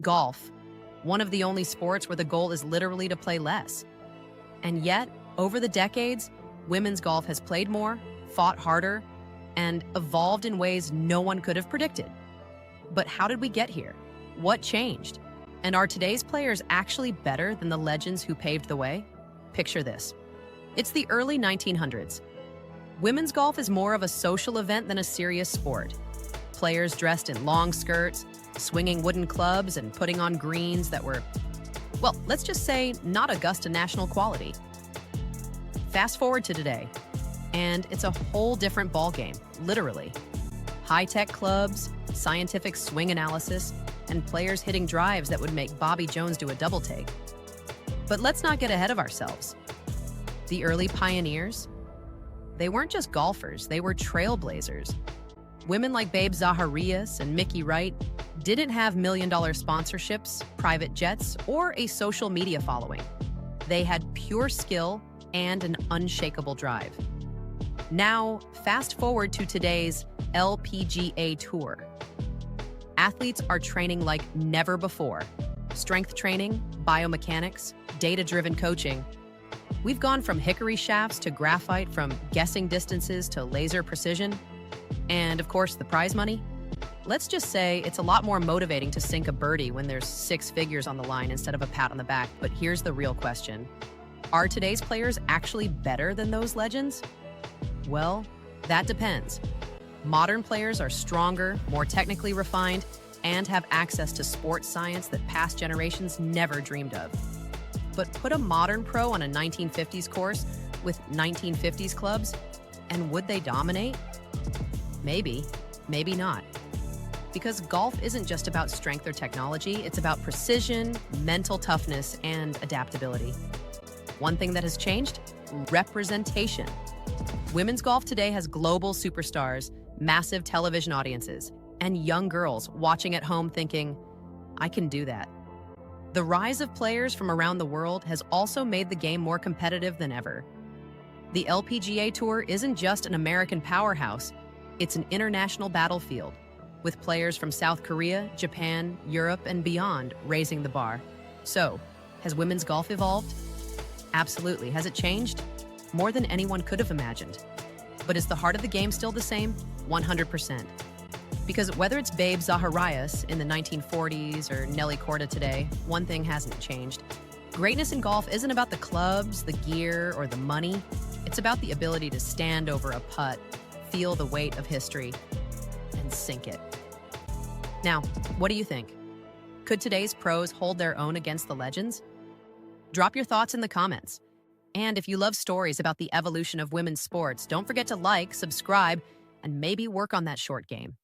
Golf, one of the only sports where the goal is literally to play less. And yet, over the decades, women's golf has played more, fought harder, and evolved in ways no one could have predicted. But how did we get here? What changed? And are today's players actually better than the legends who paved the way? Picture this. It's the early 1900s. Women's golf is more of a social event than a serious sport. Players dressed in long skirts, swinging wooden clubs, and putting on greens that were, well, let's just say, not Augusta national quality. Fast forward to today, and it's a whole different ballgame, literally. High-tech clubs, scientific swing analysis, and players hitting drives that would make Bobby Jones do a double take. But let's not get ahead of ourselves. The early pioneers, they weren't just golfers, they were trailblazers. Women like Babe Zaharias and Mickey Wright didn't have million-dollar sponsorships, private jets, or a social media following. They had pure skill and an unshakable drive. Now, fast forward to today's LPGA Tour. Athletes are training like never before. Strength training, biomechanics, data-driven coaching. We've gone from hickory shafts to graphite, from guessing distances to laser precision. And of course, the prize money. Let's just say it's a lot more motivating to sink a birdie when there's 6 figures on the line instead of a pat on the back. But here's the real question. Are today's players actually better than those legends? Well, that depends. Modern players are stronger, more technically refined, and have access to sports science that past generations never dreamed of. But put a modern pro on a 1950s course with 1950s clubs, and would they dominate? Maybe, maybe not. Because golf isn't just about strength or technology, it's about precision, mental toughness, and adaptability. One thing that has changed? Representation. Women's golf today has global superstars, massive television audiences, and young girls watching at home thinking, I can do that. The rise of players from around the world has also made the game more competitive than ever. The LPGA Tour isn't just an American powerhouse, it's an international battlefield, with players from South Korea, Japan, Europe, and beyond raising the bar. So, has women's golf evolved? Absolutely. Has it changed? More than anyone could have imagined. But is the heart of the game still the same? 100%. Because whether it's Babe Zaharias in the 1940s or Nelly Korda today, one thing hasn't changed. Greatness in golf isn't about the clubs, the gear, or the money. It's about the ability to stand over a putt, feel the weight of history, and sink it. Now, what do you think? Could today's pros hold their own against the legends? Drop your thoughts in the comments. And if you love stories about the evolution of women's sports, don't forget to like, subscribe, and maybe work on that short game.